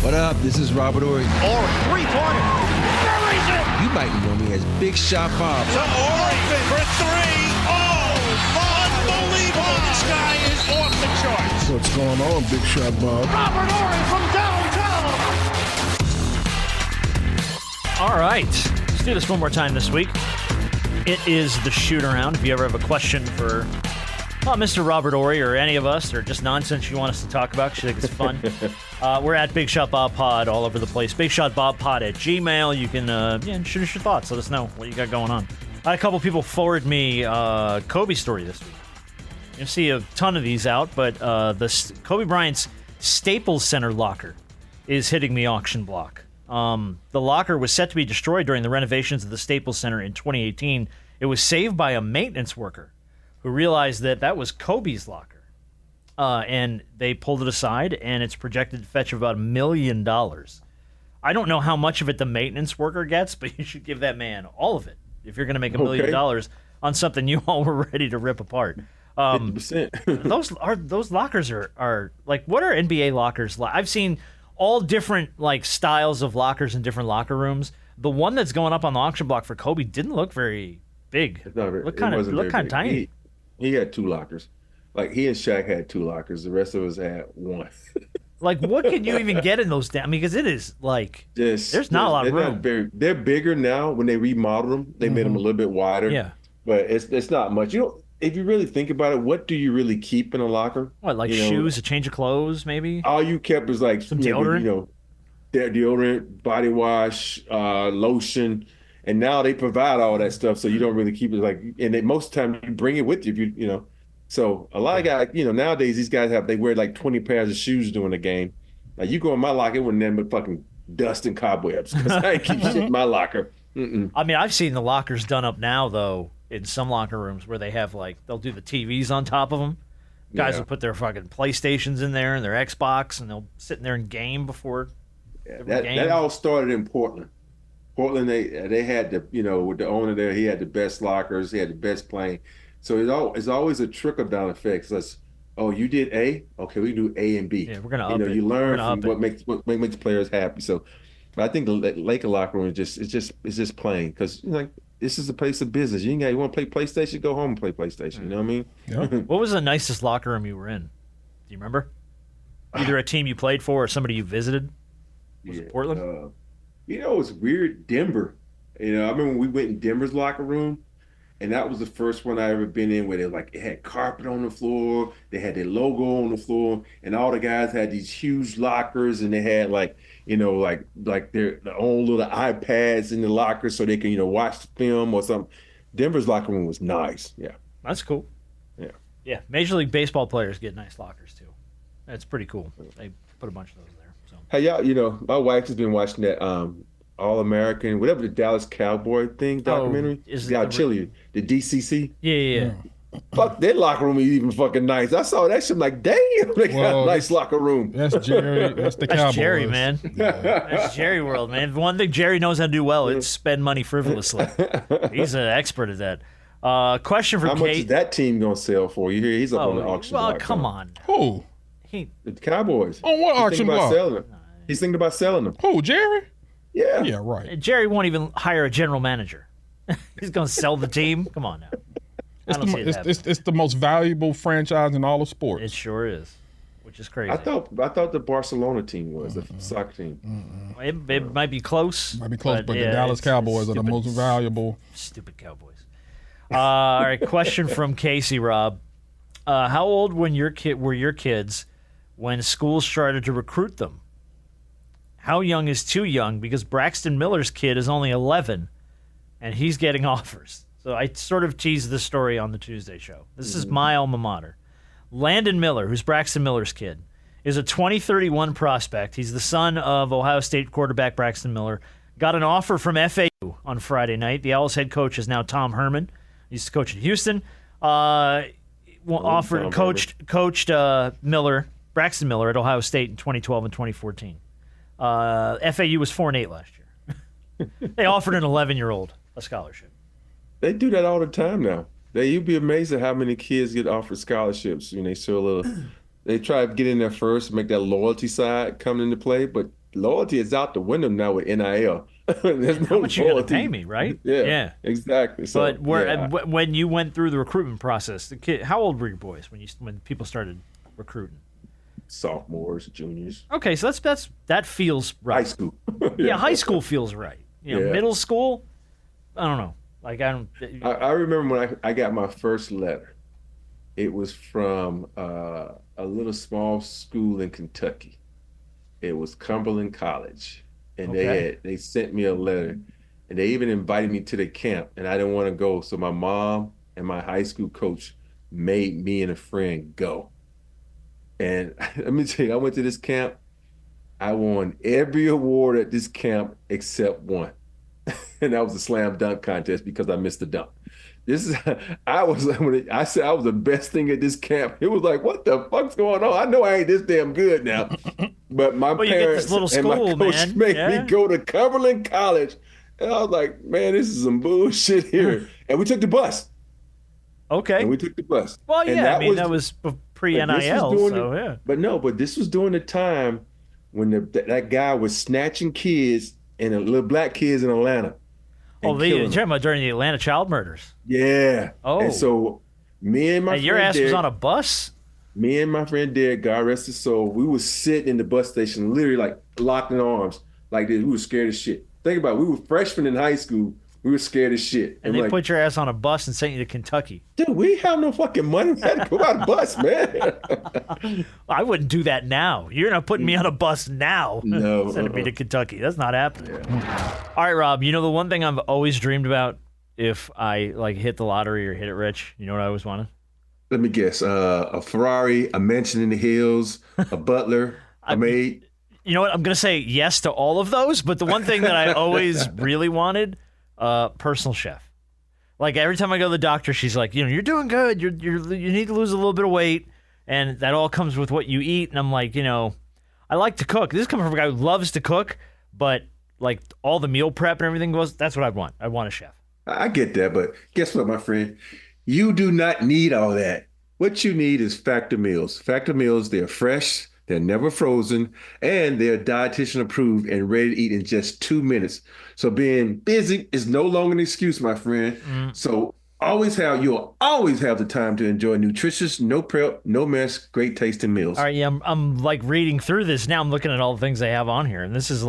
What up? This is Robert Ory. Ory, three-pointer. Buries it. You might know me as Big Shot Bob. To Ory for three. Oh, unbelievable. This guy is off the charts. What's going on, Big Shot Bob? Robert Ory from downtown. All right. Let's do this one more time this week. It is the shoot around. If you ever have a question for Mr. Robert Ory or any of us, or just nonsense you want us to talk about because you think it's fun, we're at Big Shot Bob Pod all over the place. Big Shot Bob Pod at Gmail. You can shoot us your thoughts. Let us know what you got going on. I had a couple people forward me Kobe story this week. You'll see a ton of these out, but the Kobe Bryant's Staples Center locker is hitting the auction block. The locker was set to be destroyed during the renovations of the Staples Center in 2018. It was saved by a maintenance worker who realized that that was Kobe's locker. And they pulled it aside, and it's projected to fetch about $1 million. I don't know how much of it the maintenance worker gets, but you should give that man all of it if you're going to make $1 million on something you all were ready to rip apart. 50%. Those lockers are like, what are NBA lockers like? I've seen all different like styles of lockers in different locker rooms. The one that's going up on the auction block for Kobe didn't look very big. Looked kind of tiny. He had two lockers. Like, he and Shaq had two lockers. The rest of us had one. Like, what can you even get in those? Because it is like there's not a lot of room. They're bigger now. When they remodeled them, they made them a little bit wider. Yeah, but it's not much. You know, if you really think about it, what do you really keep in a locker? What, like shoes, a change of clothes, maybe? All you kept was like some deodorant. Deodorant, body wash, lotion. And now they provide all that stuff, so you don't really keep it and most of the time you bring it with you, if you know. So a lot of guys, nowadays these guys they wear like 20 pairs of shoes during the game. Like, you go in my locker, it wasn't nothing but fucking dust and cobwebs because I ain't keep shit in my locker. I mean, I've seen the lockers done up now though in some locker rooms where they have they'll do the TVs on top of them. Guys will put their fucking PlayStations in there and their Xbox, and they'll sit in there and game before. That all started in Portland. Portland, they had with the owner there, he had the best lockers, he had the best playing. So it's always a trickle down effect. So you did A, okay, we do A and B. Yeah, we're gonna up it. You learn from what makes players happy. So, but I think the Laker locker room is just playing, because this is a place of business. You want to play PlayStation, go home and play PlayStation. You know what I mean? Yeah. What was the nicest locker room you were in? Do you remember? Either a team you played for or somebody you visited. Was it Portland? It was weird. Denver. I remember when we went in Denver's locker room, and that was the first one I ever been in where it had carpet on the floor, they had their logo on the floor, and all the guys had these huge lockers, and they had their own little iPads in the lockers so they can watch film or something. Denver's locker room was nice. Yeah, that's cool. Yeah, yeah. Major League Baseball players get nice lockers too. That's pretty cool. They put a bunch of those there. So. Hey, y'all, my wife has been watching that All-American, whatever, the Dallas Cowboy thing documentary. Chili, the DCC. Yeah. Fuck, their locker room is even fucking nice. I saw that shit, I'm like, damn, they got a nice locker room. That's Jerry. That's the Cowboys. That's Jerry, man. Yeah. That's Jerry world, man. One thing Jerry knows how to do well is spend money frivolously. He's an expert at that. Question for Kate. How much is that team going to sell for? You hear he's up on the auction block. Well, come on. Who? The Cowboys. On what auction block? He's thinking about selling them. Who, Jerry? Yeah. Yeah, right. Jerry won't even hire a general manager. He's going to sell the team? Come on now. It's the most valuable franchise in all of sports. It sure is, which is crazy. I thought the Barcelona team was the soccer team. It might be close. But the Dallas Cowboys are the most valuable. Stupid Cowboys. All right, question from Casey, Rob. How old were your kids when schools started to recruit them? How young is too young? Because Braxton Miller's kid is only 11, and he's getting offers. So I sort of teased this story on the Tuesday show. This is my alma mater. Landon Miller, who's Braxton Miller's kid, is a 2031 prospect. He's the son of Ohio State quarterback Braxton Miller. Got an offer from FAU on Friday night. The Owls head coach is now Tom Herman. He used to coach in Houston. Coached Braxton Miller at Ohio State in 2012 and 2014. FAU was 4-8 last year. They offered an 11-year-old a scholarship. They do that all the time now. You'd be amazed at how many kids get offered scholarships. They try to get in there first, make that loyalty side come into play. But loyalty is out the window now with NIL. There's How no much you going to loyalty. pay me, right? Yeah, exactly. So, But when you went through the recruitment process, how old were your boys when people started recruiting? sophomores, juniors, Okay, so that feels right. high school. Yeah, high school feels right. Yeah. Middle school, I don't know. Like I don't. I remember when I got my first letter. It was from a little small school in Kentucky. It was Cumberland College, and they sent me a letter, and they even invited me to the camp, and I didn't want to go. So my mom and my high school coach made me and a friend go. And let me tell you, I went to this camp. I won every award at this camp except one. And that was a slam dunk contest because I missed the dunk. I said I was the best thing at this camp. It was like, what the fuck's going on? I know I ain't this damn good now. But my parents and my coach made me go to Cumberland College. And I was like, man, this is some bullshit here. And we took the bus. Okay. And we took the bus. Well, and yeah, that was pre-NIL, But this was during the time when that guy was snatching kids and the little black kids in Atlanta. Oh, you're talking about during the Atlanta child murders. Yeah. Oh. And so me and my friend your ass Derek, was on a bus? Me and my friend Derek, God rest his soul, we was sitting in the bus station, literally like locked in arms, like this. We were scared as shit. Think about it. We were freshmen in high school. We were scared as shit. And they put your ass on a bus and sent you to Kentucky. Dude, we have no fucking money. We had to go on a bus, man. I wouldn't do that now. You're not putting me on a bus now. No. Sending me to Kentucky. That's not happening. Yeah. All right, Rob, the one thing I've always dreamed about if I hit the lottery or hit it rich, you know what I always wanted? Let me guess. A Ferrari, a mansion in the hills, a butler, a maid. You know what? I'm going to say yes to all of those, but the one thing that I always really wanted, personal chef. Like every time I go to the doctor, she's like, you're doing good. You need to lose a little bit of weight, and that all comes with what you eat. And I'm like, I like to cook. This is coming from a guy who loves to cook, but like all the meal prep and everything that's what I'd want. I want a chef. I get that, but guess what, my friend? You do not need all that. What you need is Factor Meals. Factor Meals, they're fresh, they're never frozen, and they're dietitian approved and ready to eat in just 2 minutes. So being busy is no longer an excuse, my friend. So you'll always have the time to enjoy nutritious, no prep, no mess, great tasting meals. All right, yeah, I'm like reading through this now. I'm looking at all the things they have on here, and this is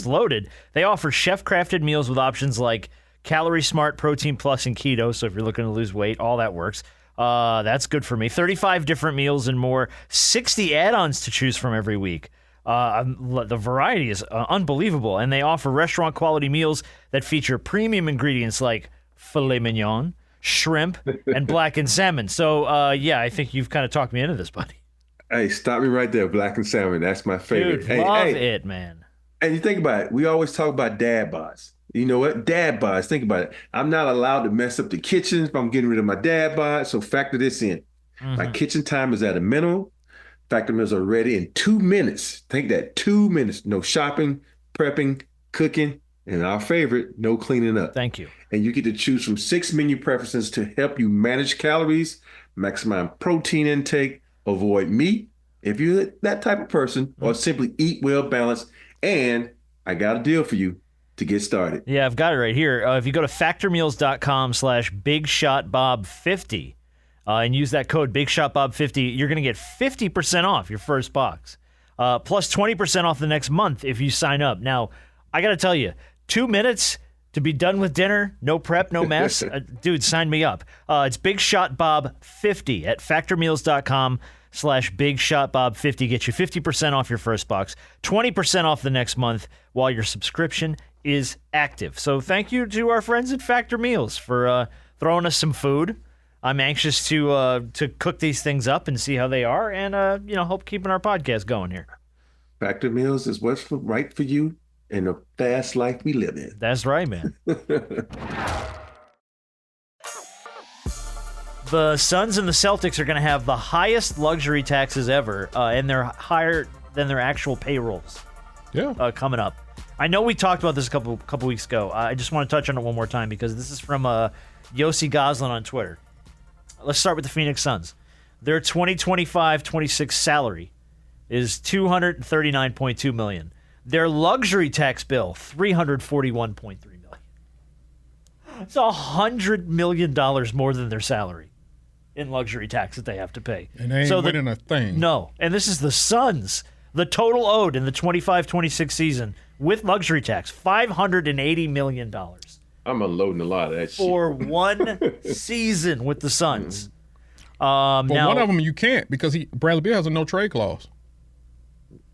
loaded. They offer chef-crafted meals with options like Calorie Smart, Protein Plus, and Keto. So if you're looking to lose weight, all that works. That's good for me. 35 different meals and more. 60 add-ons to choose from every week. The variety is unbelievable. And they offer restaurant-quality meals that feature premium ingredients like filet mignon, shrimp, and blackened salmon. So, I think you've kind of talked me into this, buddy. Hey, stop me right there. Blackened salmon. That's my favorite. Dude, love it, man. And you think about it. We always talk about dad bods. You know what? Dad bods. Think about it. I'm not allowed to mess up the kitchen if I'm getting rid of my dad bod. So factor this in. My kitchen time is at a minimum. Factor meals are ready in 2 minutes. Think that, 2 minutes. No shopping, prepping, cooking, and our favorite, no cleaning up. Thank you. And you get to choose from 6 menu preferences to help you manage calories, maximize protein intake, avoid meat if you're that type of person, or simply eat well balanced. And I got a deal for you to get started. Yeah, I've got it right here. If you go to factormeals.com/BigShotBob50 and use that code BigShotBob50, you're going to get 50% off your first box, plus 20% off the next month if you sign up. Now, I got to tell you, 2 minutes to be done with dinner, no prep, no mess. Dude, sign me up. It's BigShotBob50 at factormeals.com/BigShotBob50. Get you 50% off your first box, 20% off the next month while your subscription is active. So thank you to our friends at Factor Meals for throwing us some food. I'm anxious to cook these things up and see how they are, and hope keeping our podcast going here. Factor Meals is what's right for you in the fast life we live in. That's right, man. The Suns and the Celtics are going to have the highest luxury taxes ever, and they're higher than their actual payrolls. Yeah. Coming up. I know we talked about this a couple weeks ago. I just want to touch on it one more time because this is from Yossi Goslin on Twitter. Let's start with the Phoenix Suns. Their 2025-26 salary is $239.2 million. Their luxury tax bill, $341.3 million. It's $100 million more than their salary in luxury tax that they have to pay. And they ain't winning a thing. No, and this is the Suns. The total owed in the 25-26 season with luxury tax, $580 million. I'm unloading a lot of that shit. For one season with the Suns. But now, one of them you can't because Bradley Beal has a no-trade clause.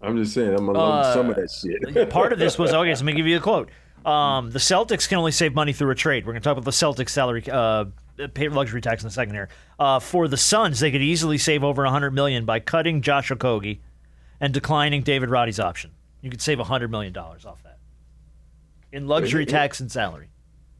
I'm just saying, I'm unloading some of that shit. part of this was, okay, so let me give you a quote. The Celtics can only save money through a trade. We're going to talk about the Celtics salary pay luxury tax in a second here. For the Suns, they could easily save over $100 million by cutting Josh Okogie and declining David Roddy's option. You could save $100 million off that in luxury tax and salary.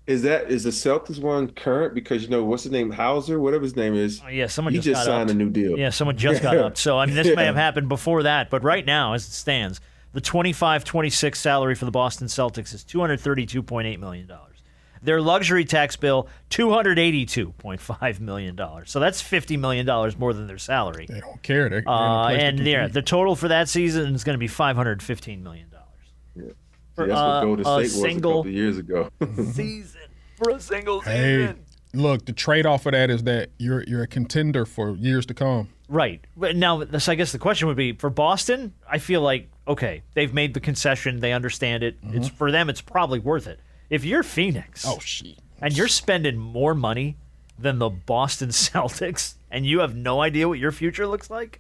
Is the Celtics one current? Because, what's his name? Hauser, whatever his name is. Yeah, someone he just signed a new deal. Yeah, someone just got up. So, I mean, this may have happened before that. But right now, as it stands, the 25-26 salary for the Boston Celtics is $232.8 million. Their luxury tax bill, $282.5 million. So that's $50 million more than their salary. They don't care. The total for that season is going to be $515 million. Yeah. See, that's what Golden State was a couple of years ago. Season for a single season. Hey, look, the trade-off of that is that you're a contender for years to come. Right. But now, I guess the question would be, for Boston, I feel like, okay, they've made the concession. They understand it. It's for them, it's probably worth it. If you're Phoenix and you're spending more money than the Boston Celtics and you have no idea what your future looks like.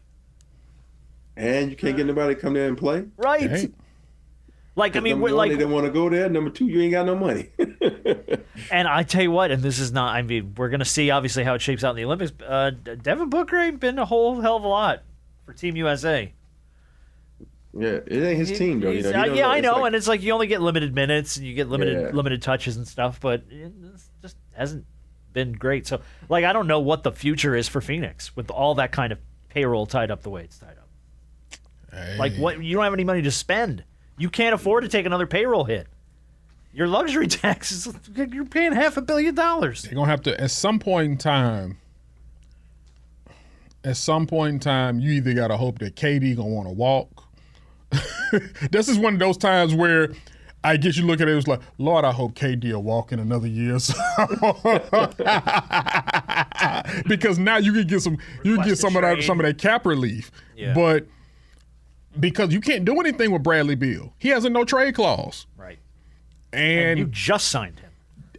And you can't get nobody to come there and play. Right. Hey. Like, I mean, number one, they didn't want to go there. Number two, you ain't got no money. And I tell you what, and this is not, I mean, we're going to see obviously how it shapes out in the Olympics. Devin Booker ain't been a whole hell of a lot for Team USA. Yeah, it ain't his team, though. Yeah, I know, and it's like you only get limited minutes and you get limited touches and stuff, but it just hasn't been great. So, like, I don't know what the future is for Phoenix with all that kind of payroll tied up the way it's tied up. Hey. Like, what? You don't have any money to spend. You can't afford to take another payroll hit. Your luxury taxes, you're paying $500 million. They're going to have to, at some point in time, you either got to hope that KD going to want to walk. This is one of those times where I guess you look at it, it's like, Lord, I hope KD will walk in another year. So. Because now you can get some of that cap relief. Yeah. But because you can't do anything with Bradley Beal. He has a no trade clause. Right. And you just signed him.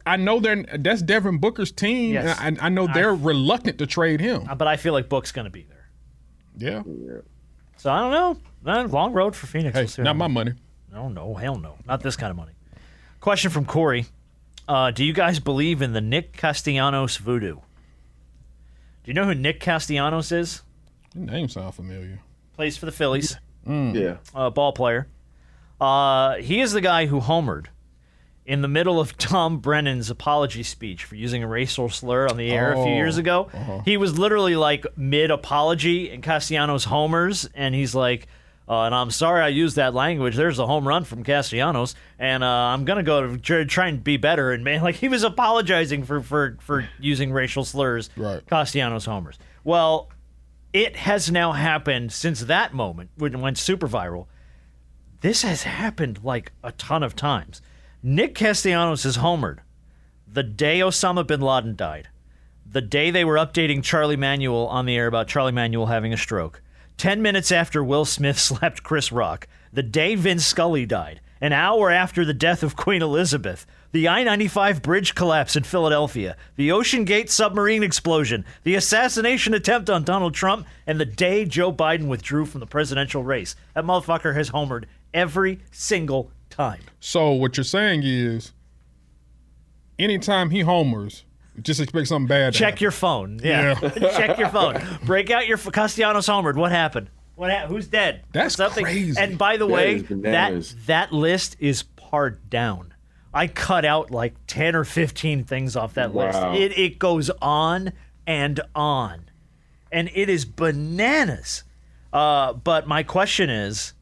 I know that's Devin Booker's team. Yes. And I know they're reluctant to trade him. But I feel like Book's going to be there. Yeah. So I don't know. Long road for Phoenix. Hey, not my money. No, hell no. Not this kind of money. Question from Corey. Do you guys believe in the Nick Castellanos voodoo? Do you know who Nick Castellanos is? Your name sounds familiar. Plays for the Phillies. Yeah. Ball player. He is the guy who homered in the middle of Tom Brennan's apology speech for using a racial slur on the air a few years ago. He was literally like mid-apology, and Castellanos homers, and he's like, and I'm sorry I used that language. There's a home run from Castellanos, and I'm going to go to try and be better. And man, like he was apologizing for using racial slurs. Right. Castellanos homers. Well, it has now happened since that moment when it went super viral. This has happened like a ton of times. Nick Castellanos has homered the day Osama bin Laden died, the day they were updating Charlie Manuel on the air about Charlie Manuel having a stroke, 10 minutes after Will Smith slapped Chris Rock, the day Vince Scully died, an hour after the death of Queen Elizabeth, the I-95 bridge collapse in Philadelphia, the Ocean Gate submarine explosion, the assassination attempt on Donald Trump, and the day Joe Biden withdrew from the presidential race. That motherfucker has homered every single time. So what you're saying is, anytime he homers, just expect something bad to Check happen. your phone. Yeah. Check your phone. Break out your Castellanos homered. What happened? Who's dead? That's crazy. And by the That way, is bananas. that list is pared down. I cut out like 10 or 15 things off that list. Wow. It goes on and on. And it is bananas. But my question is,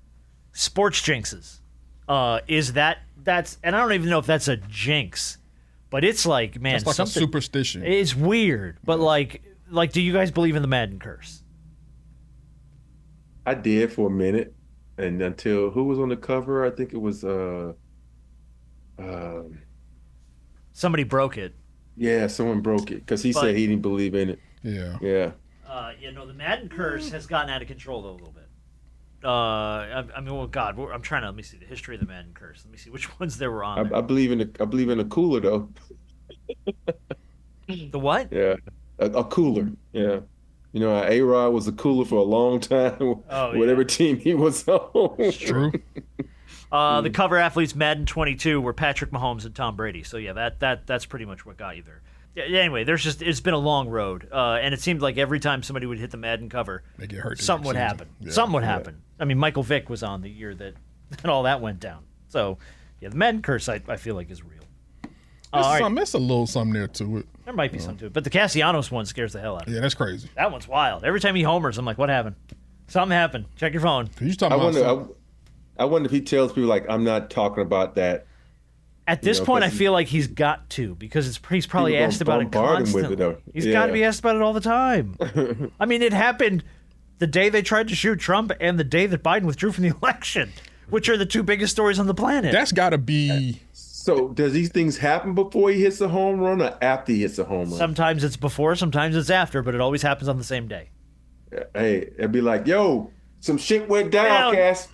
sports jinxes. That's and I don't even know if that's a jinx, but it's like, man, It's like a superstition. It's weird, but like, do you guys believe in the Madden curse? I did for a minute, and until who was on the cover? I think it was Somebody broke it. yeah, someone broke it because he said he didn't believe in it. Yeah. Yeah. The Madden curse has gotten out of control though a little bit. I mean, well, God, I'm trying to let me see the history of the Madden curse. Let me see which ones there were on. I believe in a cooler though. The what? Yeah, a cooler. Yeah, A-Rod was a cooler for a long time. Whatever team he was on. True. The cover athletes Madden 22 were Patrick Mahomes and Tom Brady. So yeah, that's pretty much what got you there. Yeah, anyway, it's been a long road, and it seemed like every time somebody would hit the Madden cover, they get hurt. Something would happen. Yeah. Something would happen. I mean, Michael Vick was on the year that all that went down. So yeah, the Madden curse I feel like is real. There's a little something there to it. There might be something to it, but the Castellanos one scares the hell out of me. Yeah, that's crazy. That one's wild. Every time he homers, I'm like, what happened? Something happened. Check your phone. You talking I wonder if he tells people like, I'm not talking about that. At this point, I feel like he's got to, because he's probably asked about it constantly. He's got to be asked about it all the time. I mean, it happened the day they tried to shoot Trump and the day that Biden withdrew from the election, which are the two biggest stories on the planet. That's got to be... So does these things happen before he hits a home run or after he hits a home run? Sometimes it's before, sometimes it's after, but it always happens on the same day. Hey, it'd be like, yo, some shit went down, Cass.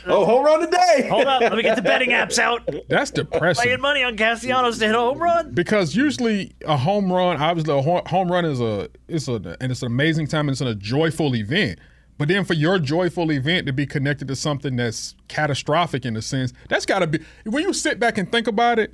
Home run today. Hold up, let me get the betting apps out. That's depressing. Laying money on Castellanos to hit a home run. Because usually a home run, obviously a home run is an amazing time and it's a joyful event. But then for your joyful event to be connected to something that's catastrophic in a sense, that's got to be, when you sit back and think about it,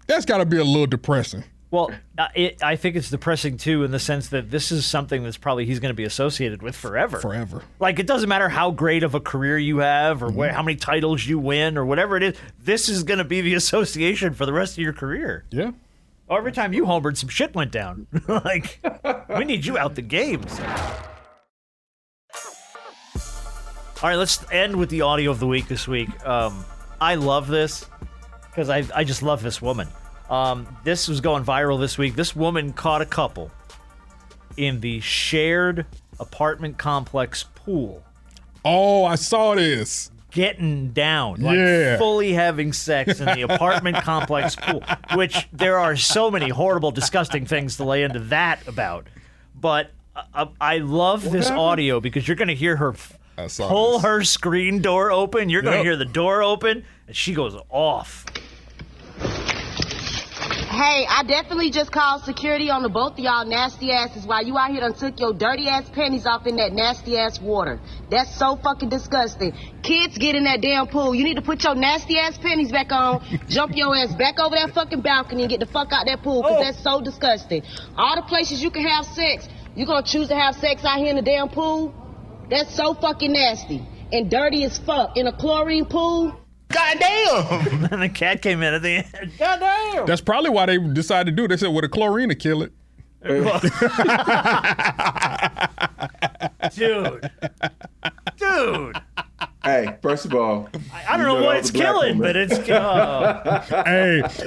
that's got to be a little depressing. Well, I think it's depressing, too, in the sense that this is something that's probably he's going to be associated with forever. Forever. Like, it doesn't matter how great of a career you have or how many titles you win or whatever it is. This is going to be the association for the rest of your career. Yeah. Every time you homered, some shit went down. Like, we need you out the games. All right, let's end with the audio of the week this week. I love this because I just love this woman. This was going viral this week. This woman caught a couple in the shared apartment complex pool. Oh, I saw this. Getting down, like fully having sex in the apartment complex pool, which there are so many horrible, disgusting things to lay into that about. But I love this audio because you're going to hear her pull her screen door open. You're going to hear the door open, and she goes off. Hey, I definitely just called security on the both of y'all nasty asses while you out here done took your dirty ass panties off in that nasty ass water. That's so fucking disgusting. Kids, get in that damn pool. You need to put your nasty ass panties back on, jump your ass back over that fucking balcony and get the fuck out that pool, because that's so disgusting. All the places you can have sex, you gonna choose to have sex out here in the damn pool? That's so fucking nasty and dirty as fuck in a chlorine pool. Goddamn! And the cat came in at the end. Goddamn! That's probably why they decided to do it. They said, well, the chlorine to kill it. Dude. Hey, first of all, I don't know what it's killing, but it's. Hey,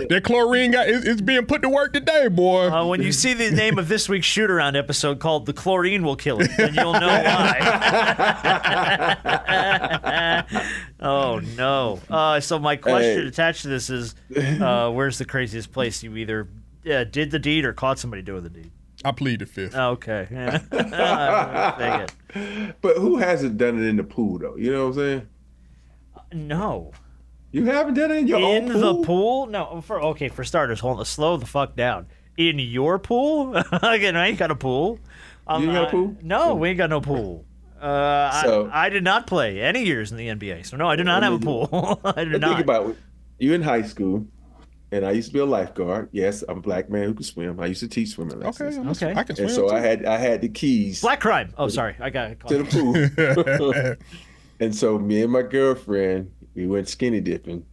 that chlorine it's being put to work today, boy. When you see the name of this week's shoot around episode called "The Chlorine Will Kill It," then you'll know why. Oh no! So my question attached to this is, where's the craziest place you either did the deed or caught somebody doing the deed? I plead the fifth. Okay. Dang it. But who hasn't done it in the pool though? You know what I'm saying? No. You haven't done it in your own pool? In the pool? No. For starters, hold on. Slow the fuck down. In your pool? Again, I ain't got a pool. You got a pool? No, we ain't got no pool. I did not play any years in the NBA, so no, I do not have a pool. I do not. Think about it. You in high school, and I used to be a lifeguard. Yes, I'm a black man who can swim. I used to teach swimming lessons. Okay. I can swim And so too. I had the keys Black crime. Oh, sorry. I got it. to the pool. And so me and my girlfriend, we went skinny dipping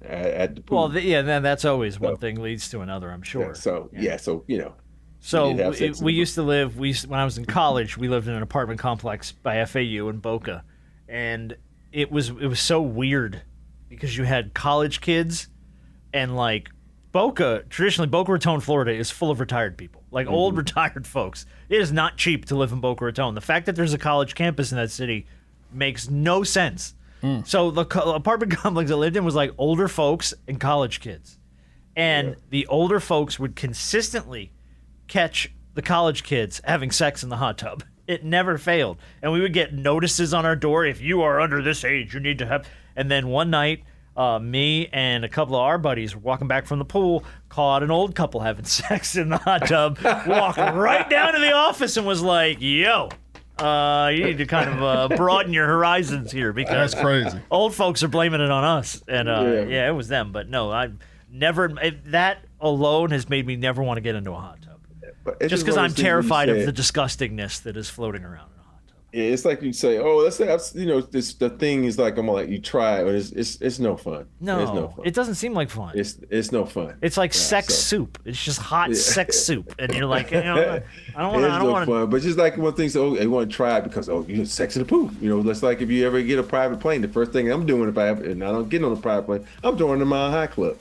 at the pool. Well, then that's always one thing leads to another, I'm sure. So you know. So we did have sex in we the used to live. When I was in college, we lived in an apartment complex by FAU in Boca, and it was so weird because you had college kids, and like traditionally Boca Raton, Florida, is full of retired people. like old retired folks. It is not cheap to live in Boca Raton. The fact that there's a college campus in that city makes no sense. So the apartment complex I lived in was like older folks and college kids. And the older folks would consistently catch the college kids having sex in the hot tub. It never failed. And we would get notices on our door, if you are under this age, you need to have. And then one night, me and a couple of our buddies were walking back from the pool, caught an old couple having sex in the hot tub, walked right down to the office and was like, yo, you need to kind of broaden your horizons here because That's crazy. old folks are blaming it on us. And yeah, it was them. But no, I never. That alone has made me never want to get into a hot tub. Just because I'm terrified of the disgustingness that is floating around in a hot tub. Yeah, it's like you say, oh, let's say, the thing is like, I'm like, you try it, but it's no fun. No, it's no fun. it doesn't seem like fun. It's no fun. It's like sex soup. It's just hot sex soup, and you're like, I don't want to. Fun, but just like one thing, so you want to try it because you have sex in the pool. That's like if you ever get a private plane, the first thing I'm doing and I don't get on a private plane, I'm joining the Mile High Club.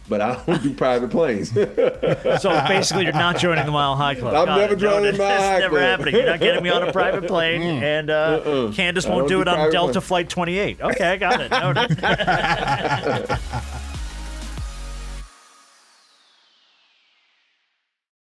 But I don't do private planes. So basically, you're not joining the Mile High Club. I'm never joining the Mile High Club. That's never happening. You're not getting me on a private plane, and Candace won't do it on Delta Flight 28. Okay, I got it.